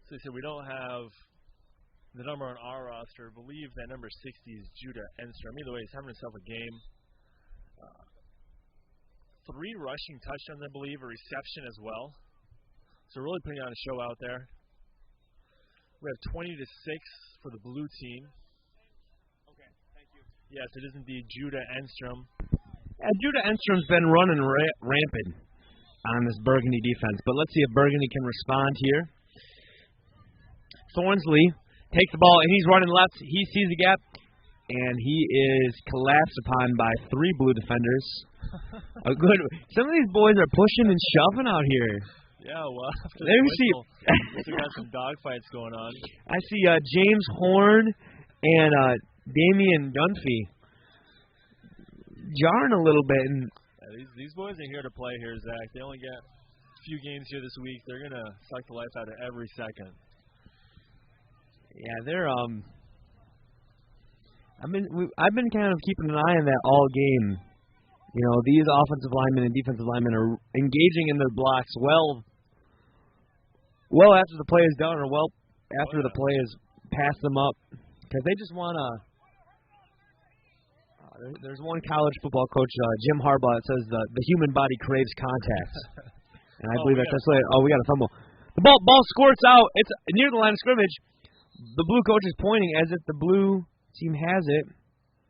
So they said we don't have the number on our roster. I believe that number 60 is Judah Enstrom. Either way, he's having himself a game. 3 rushing touchdowns, I believe, a reception as well. So really putting on a show out there. We have 20-6 for the blue team. Okay, thank you. Yes, it is indeed Judah Enstrom. Judah Enstrom's been running rampant on this Burgundy defense, but let's see if Burgundy can respond here. Thornsley takes the ball, and he's running left. He sees the gap, and he is collapsed upon by 3 blue defenders. Some of these boys are pushing and shoving out here. Yeah, well, there we see. We got some dogfights going on. I see James Horn and Damian Dunphy jarring a little bit. And these boys are here to play here, Zach. They only get a few games here this week. They're gonna suck the life out of every second. Yeah, they're I've been kind of keeping an eye on that all game. You know, these offensive linemen and defensive linemen are engaging in their blocks well after the play is done, or after the play is passed them up, because they just want to. There's one college football coach, Jim Harbaugh, that says the human body craves contact, and I believe that's translated. Oh, we got a fumble. The ball squirts out. It's near the line of scrimmage. The blue coach is pointing as if the blue team has it.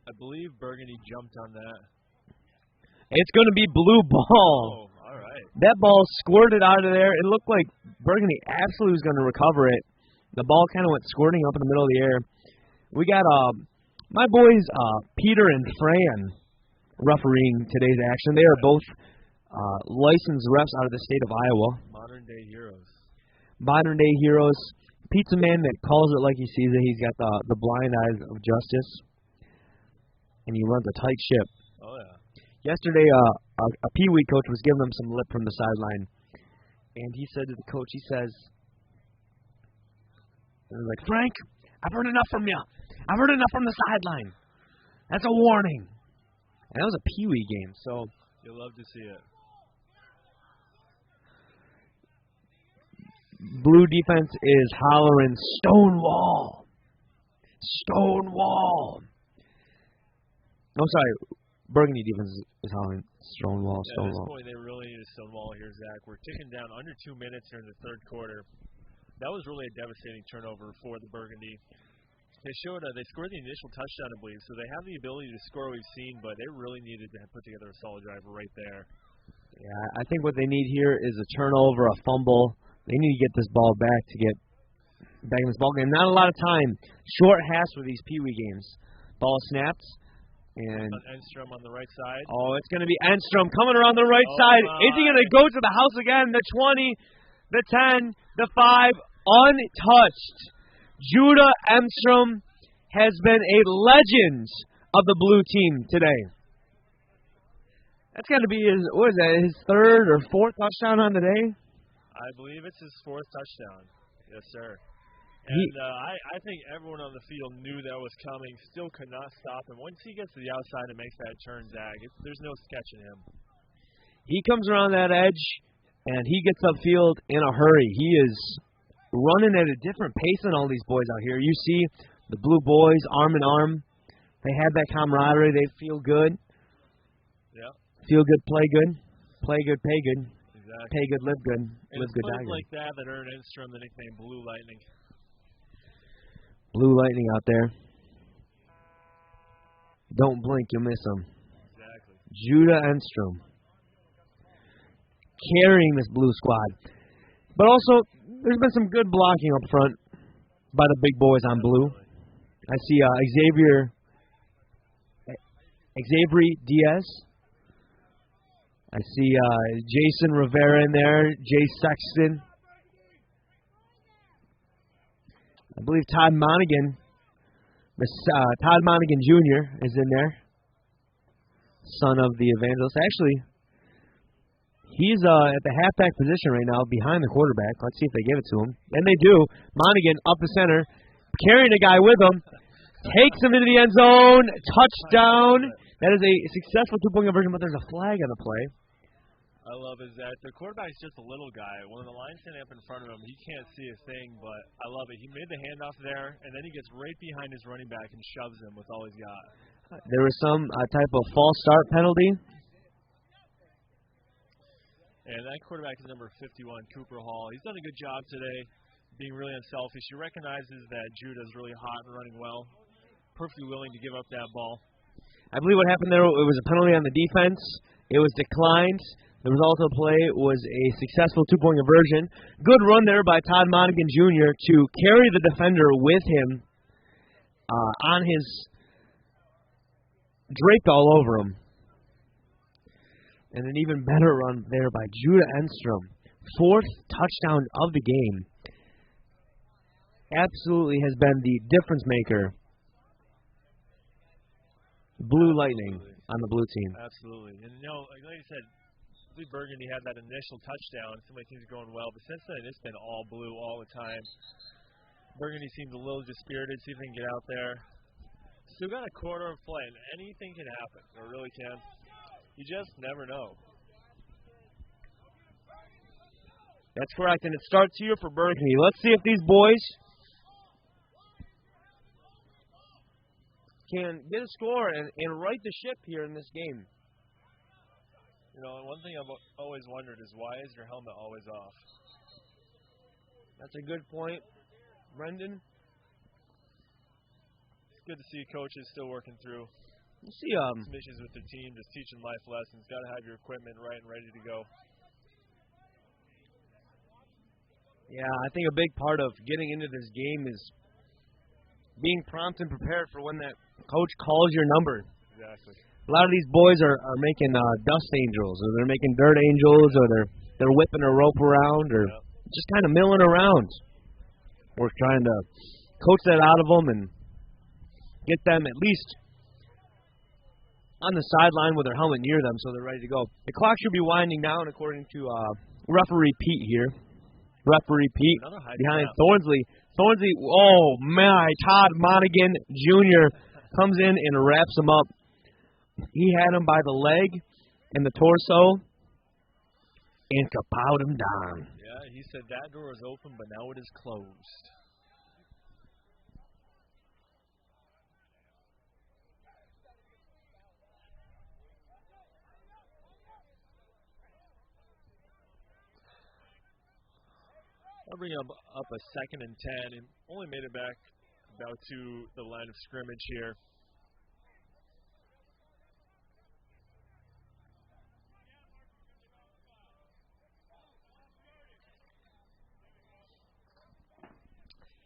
I believe Burgundy jumped on that. It's going to be blue ball. Oh, all right. That ball squirted out of there. It looked like Burgundy absolutely was going to recover it. The ball kind of went squirting up in the middle of the air. We got my boys Peter and Fran refereeing today's action. They are both licensed refs out of the state of Iowa. Modern-day heroes. Modern-day heroes. Pizza man that calls it like he sees it. He's got the blind eyes of justice, and he runs a tight ship. Oh, yeah. Yesterday, a Pee-wee coach was giving him some lip from the sideline, and he said to the coach, he was like, Frank, I've heard enough from you. I've heard enough from the sideline. That's a warning. And that was a Pee-wee game, so. You'll love to see it. Blue defense is hollering, Stonewall. Stonewall. I'm sorry. Burgundy defense is hollering Stonewall. At this point, they really need a Stonewall here, Zach. We're ticking down under 2 minutes here in the third quarter. That was really a devastating turnover for the Burgundy. They scored the initial touchdown, I believe, so they have the ability to score we've seen, but they really needed to put together a solid drive right there. Yeah, I think what they need here is a turnover, a fumble. They need to get this ball back to get back in this ball game. Not a lot of time. Short hash for these Pee-wee games. Ball snaps. And Enstrom on the right side. Oh, it's going to be Enstrom coming around the right side. Is he going to go to the house again? The 20, the 10, the 5, untouched. Judah Enstrom has been a legend of the blue team today. That's got to be his third or fourth touchdown on the day? I believe it's his 4th touchdown. Yes, sir. And I think everyone on the field knew that was coming, still could not stop him. Once he gets to the outside and makes that turn, Zach, there's no sketching him. He comes around that edge, and he gets upfield in a hurry. He is running at a different pace than all these boys out here. You see the blue boys arm in arm. They have that camaraderie. They feel good. Yeah. Feel good, play good. Play good, pay good. Exactly. Pay good, live good. And live good, die good. Like that earned Enstrom the nickname Blue Lightning. Blue Lightning out there. Don't blink, you'll miss him. Exactly. Judah Enstrom carrying this blue squad. But also, there's been some good blocking up front by the big boys on blue. I see Xavier Diaz. I see Jason Rivera in there, Jay Sexton. I believe Todd Monaghan Jr. is in there, son of the evangelist. Actually, he's at the halfback position right now behind the quarterback. Let's see if they give it to him. And they do. Monaghan up the center, carrying a guy with him, takes him into the end zone, touchdown. That is a successful two-point conversion, but there's a flag on the play. I love is that the quarterback's just a little guy. When the line's standing up in front of him, he can't see a thing, but I love it. He made the handoff there, and then he gets right behind his running back and shoves him with all he's got. There was some type of false start penalty. And that quarterback is number 51, Cooper Hall. He's done a good job today, being really unselfish. He recognizes that Judah's really hot and running well, perfectly willing to give up that ball. I believe what happened there, it was a penalty on the defense. It was declined. The result of the play was a successful two-point conversion. Good run there by Todd Monaghan Jr. to carry the defender with him on his draped all over him. And an even better run there by Judah Enstrom. 4th touchdown of the game. Absolutely has been the difference maker. Blue Lightning on the blue team. Absolutely. And, like you said, Burgundy had that initial touchdown. Some of the things are going well, but since then it's been all blue all the time. Burgundy seems a little dispirited. See if they can get out there. Still got a quarter of play, and anything can happen. It really can. You just never know. That's correct, and it starts here for Burgundy. Let's see if these boys can get a score and right the ship here in this game. One thing I've always wondered is why is your helmet always off? That's a good point, Brendan. It's good to see coaches still working through some issues with their team, just teaching life lessons. Got to have your equipment right and ready to go. Yeah, I think a big part of getting into this game is being prompt and prepared for when that coach calls your number. Exactly. A lot of these boys are making dust angels, or they're making dirt angels, or they're whipping a rope around, or just kind of milling around. We're trying to coach that out of them and get them at least on the sideline with their helmet near them so they're ready to go. The clock should be winding down according to referee Pete here. Referee Pete behind Thornsley. Thornsley, oh my, Todd Monaghan Jr. comes in and wraps him up. He had him by the leg and the torso and kapowed him down. Yeah, he said that door is open, but now it is closed. I'll bring up a 2nd and 10, and only made it back about to the line of scrimmage here.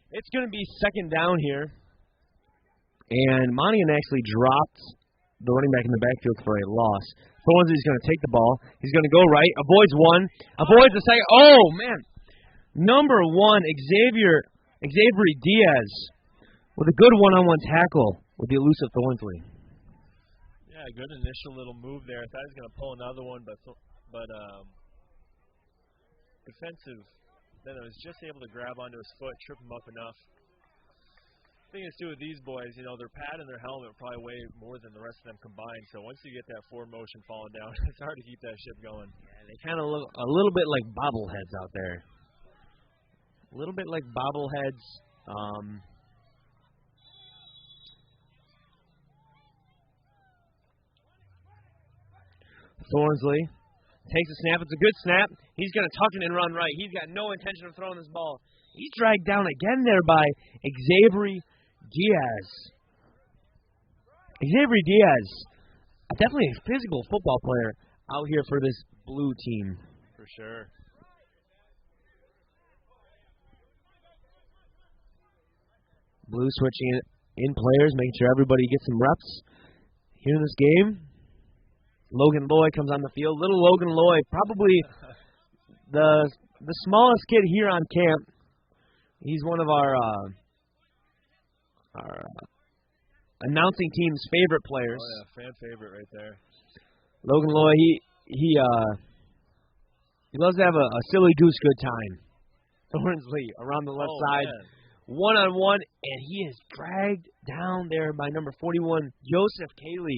It's going to be 2nd down here, and Monaghan actually dropped the running back in the backfield for a loss. Thornsley's going to take the ball. He's going to go right, avoids one, avoids the second. Oh, man. Number 1, Xavier Diaz with a good one-on-one tackle with the elusive Thornsley. Yeah, good initial little move there. I thought he was going to pull another one, but defensive. Then I was just able to grab onto his foot, trip him up enough. The thing is, too, with these boys, their pad and their helmet probably weigh more than the rest of them combined. So once you get that forward motion falling down, it's hard to keep that ship going. Yeah, they kind of look a little bit like bobbleheads out there. A little bit like bobbleheads. Thornsley takes a snap. It's a good snap. He's going to tuck it and run right. He's got no intention of throwing this ball. He's dragged down again there by Xavier Diaz. Xavier Diaz, definitely a physical football player out here for this blue team. For sure. Blue switching in players, making sure everybody gets some reps here in this game. Logan Lloyd comes on the field. Little Logan Lloyd, probably the smallest kid here on camp. He's one of our announcing team's favorite players. Oh yeah, fan favorite right there. Logan Lloyd, he loves to have a silly goose good time. Thornsley around the left side. Man. One-on-one, and he is dragged down there by number 41, Joseph Cayley.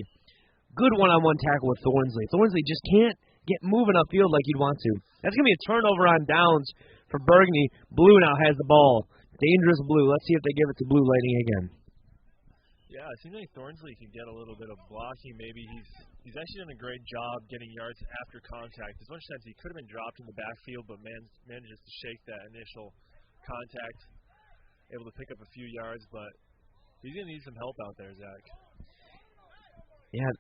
Good one-on-one tackle with Thornsley. Thornsley just can't get moving upfield like you'd want to. That's going to be a turnover on downs for Burgundy. Blue now has the ball. Dangerous Blue. Let's see if they give it to Blue Lightning again. Yeah, it seems like Thornsley can get a little bit of blocking. Maybe he's actually done a great job getting yards after contact. There's much sense he could have been dropped in the backfield, but manages to shake that initial contact, able to pick up a few yards, but he's going to need some help out there, Zach. Yeah.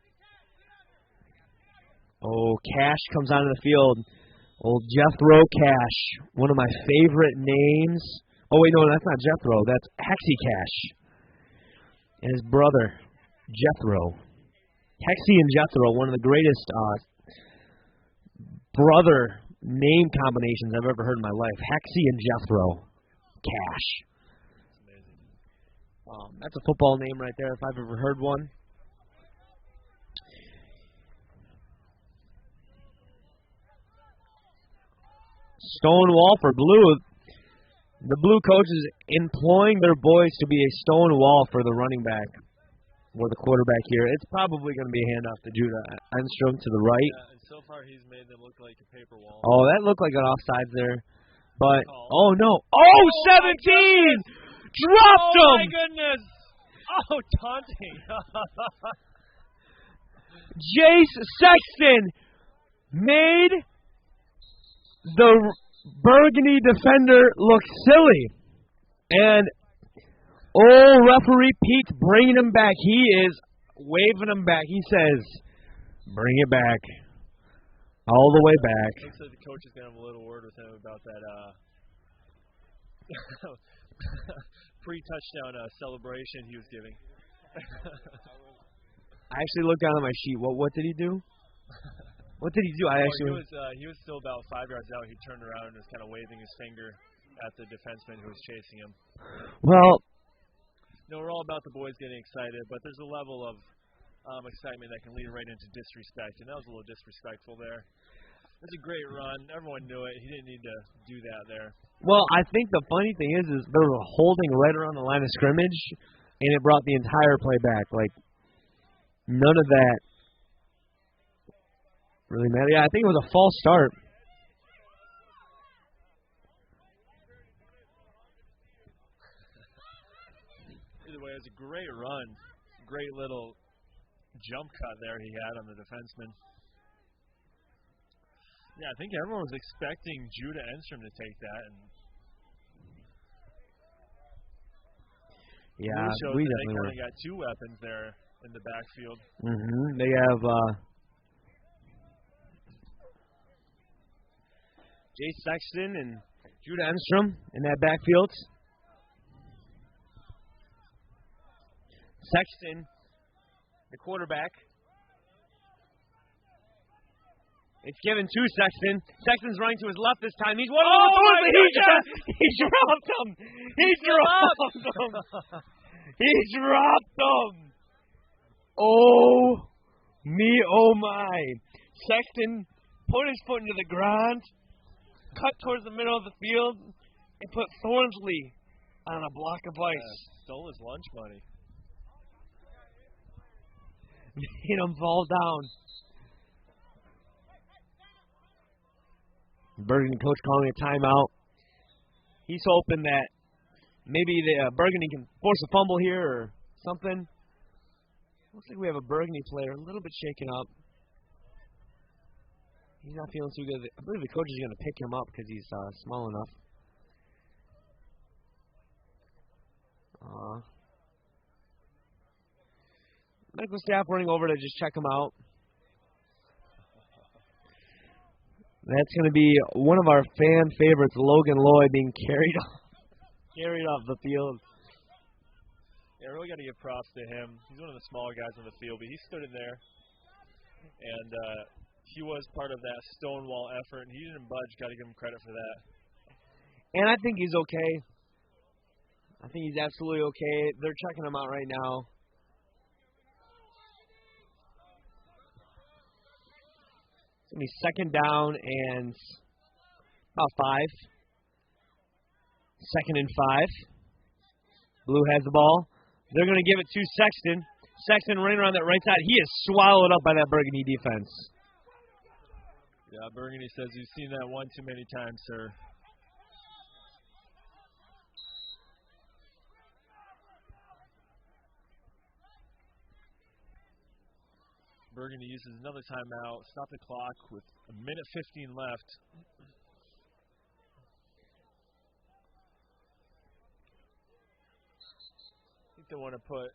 Oh, Cash comes onto the field. Old Jethro Cash, one of my favorite names. Oh, wait, no, that's not Jethro. That's Hexie Cash. And his brother, Jethro. Hexie and Jethro, one of the greatest brother name combinations I've ever heard in my life. Hexie and Jethro Cash. That's a football name right there if I've ever heard one. Stone wall for Blue. The Blue coach is employing their boys to be a stone wall for the running back or the quarterback here. It's probably going to be a handoff to Judah Enstrom to the right. Yeah, and so far he's made them look like a paper wall. Oh, that looked like an offsides there. But, oh no. Oh, 17! Dropped him! Oh, my goodness! Oh, taunting. Jace Sexton made the Burgundy defender look silly. And referee Pete's bringing him back. He is waving him back. He says, bring it back. All the way back. Looks like the coach is going to have a little word with him about that pre-touchdown celebration he was giving. I actually looked down at my sheet. What did he do? What did he do? He was still about 5 yards out. He turned around and was kind of waving his finger at the defenseman who was chasing him. Well, we're all about the boys getting excited, but there's a level of excitement that can lead right into disrespect, and that was a little disrespectful there. It was a great run. Everyone knew it. He didn't need to do that there. Well, I think the funny thing is they were holding right around the line of scrimmage, and it brought the entire play back. Like, none of that really mattered. Yeah, I think it was a false start. Either way, it was a great run. Great little jump cut there he had on the defenseman. Yeah, I think everyone was expecting Judah Enstrom to take that. And yeah, we definitely got two weapons there in the backfield. Mm-hmm. They have Jace Sexton and Judah Enstrom in that backfield. Sexton, the quarterback. It's given to Sexton. Sexton's running to his left this time. He's one of the He dropped him. He dropped him. He dropped him. Oh, me, oh my. Sexton put his foot into the ground, cut towards the middle of the field, and put Thornsley on a block of ice. Yeah, stole his lunch money. Made him fall down. Burgundy coach calling a timeout. He's hoping that maybe the Burgundy can force a fumble here or something. Looks like we have a Burgundy player a little bit shaken up. He's not feeling too good. I believe the coach is going to pick him up because he's small enough. Medical staff running over to just check him out. That's going to be one of our fan favorites, Logan Lloyd, being carried off the field. Yeah, really got to give props to him. He's one of the smaller guys on the field, but he stood in there, and he was part of that Stonewall effort, and he didn't budge. Got to give him credit for that. And I think he's okay. I think he's absolutely okay. They're checking him out right now. It's going to be second down and about 5. Second and 5. Blue has the ball. They're going to give it to Sexton. Sexton running around that right side. He is swallowed up by that Burgundy defense. Yeah, Burgundy says you've seen that one too many times, sir. Burgundy uses another timeout. Stop the clock with a minute 15 left. I think they want to put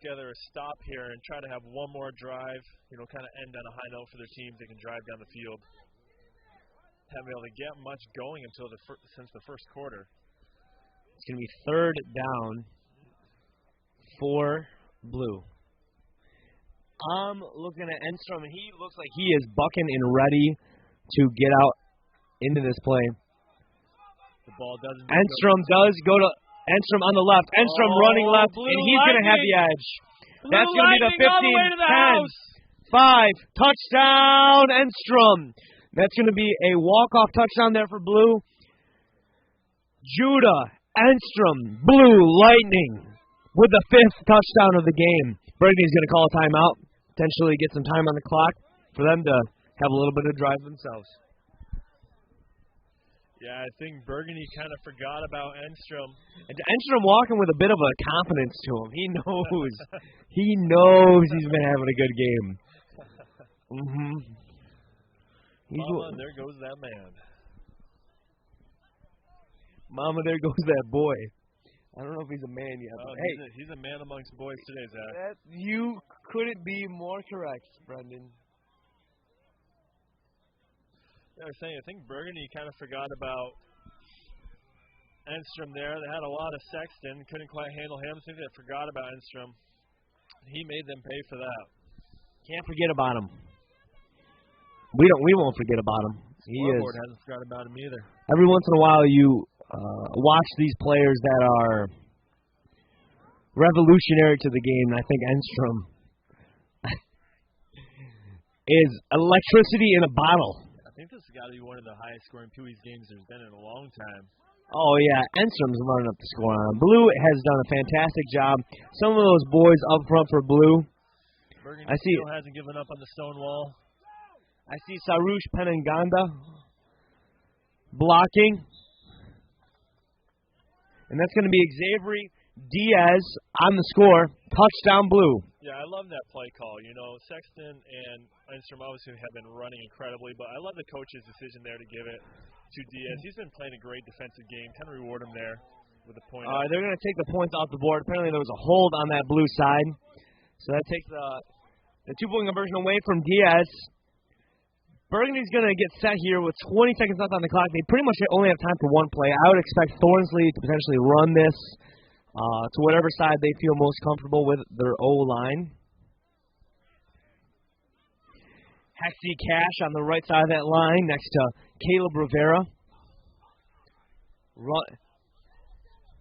together a stop here and try to have one more drive, kind of end on a high note for their teams. They can drive down the field. Haven't been able to get much going until since the first quarter. It's going to be third down for Blue. I'm looking at Enstrom, and he looks like he is bucking and ready to get out into this play. The ball doesn't. Enstrom does go to Enstrom on the left. Enstrom running left, and he's going to have the edge. That's going to be the 15, 10, 5, touchdown, Enstrom. That's going to be a walk-off touchdown there for Blue. Judah Enstrom, Blue Lightning, with the 5th touchdown of the game. Burgundy's going to call a timeout, potentially get some time on the clock for them to have a little bit of drive themselves. Yeah, I think Burgundy kind of forgot about Enstrom. And Enstrom walking with a bit of a confidence to him. He knows. He knows he's been having a good game. Mama, there goes that man. Mama, there goes that boy. I don't know if he's a man yet. But he's a man amongst boys today, Zach. You couldn't be more correct, Brendan. Yeah, I was saying, I think Burgundy kind of forgot about Enstrom there. They had a lot of Sexton, couldn't quite handle him. I think they forgot about Enstrom. He made them pay for that. Can't forget about him. We won't forget about him. Scoreboard hasn't forgotten about him either. Every once in a while, you watch these players that are revolutionary to the game. I think Enstrom is electricity in a bottle. I think this has got to be one of the highest scoring Pewie's games there's been in a long time. Oh, yeah. Enstrom's running up the score on him. Blue has done a fantastic job. Some of those boys up front for Blue. Burgundy still hasn't given up on the stone wall. I see Sarush Penanganda blocking. And that's going to be Xavier Diaz on the score. Touchdown, Blue. Yeah, I love that play call. Sexton and Enstrom obviously have been running incredibly, but I love the coach's decision there to give it to Diaz. He's been playing a great defensive game. Kind of reward him there with a point. They're going to take the points off the board. Apparently there was a hold on that Blue side. So that takes the two-point conversion away from Diaz. Burgundy's going to get set here with 20 seconds left on the clock. They pretty much only have time for one play. I would expect Thornsley to potentially run this to whatever side they feel most comfortable with their O-line. Hexie Cash on the right side of that line next to Caleb Rivera.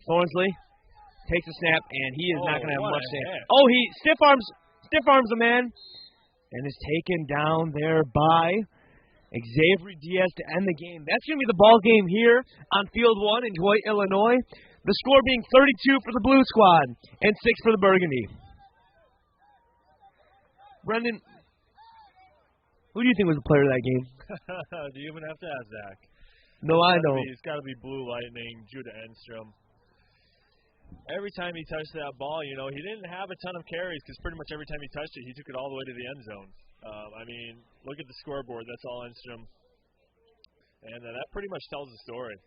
Thornsley takes a snap, and he is not going to have much to say. Oh, he stiff arms a man, and is taken down there by Xavier Diaz to end the game. That's going to be the ball game here on Field 1 in Dwight, Illinois. The score being 32 for the Blue Squad and 6 for the Burgundy. Brendan, who do you think was the player of that game? Do you even have to ask Zach? No, I don't. It's got to be Blue Lightning, Judah Enstrom. Every time he touched that ball, he didn't have a ton of carries because pretty much every time he touched it, he took it all the way to the end zone. Look at the scoreboard. That's all Enstrom. And that pretty much tells the story.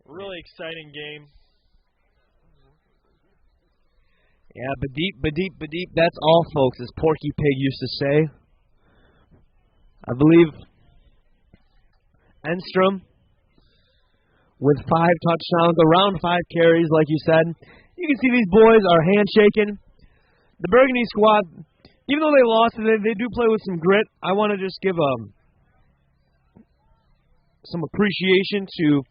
Really exciting game. Yeah, Badeep, that's all, folks, as Porky Pig used to say. I believe Enstrom with 5 touchdowns, around 5 carries, like you said. You can see these boys are handshaking. The Burgundy squad, even though they lost, they do play with some grit. I want to just give some appreciation to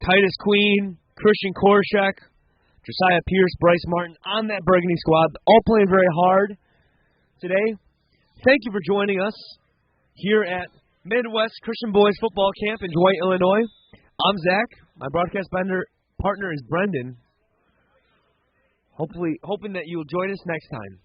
Titus Queen, Christian Korshak, Josiah Pierce, Bryce Martin on that Burgundy squad, all playing very hard today. Thank you for joining us here at Midwest Christian Boys Football Camp in Dwight, Illinois. I'm Zach. My broadcast partner is Brendan. Hoping that you will join us next time.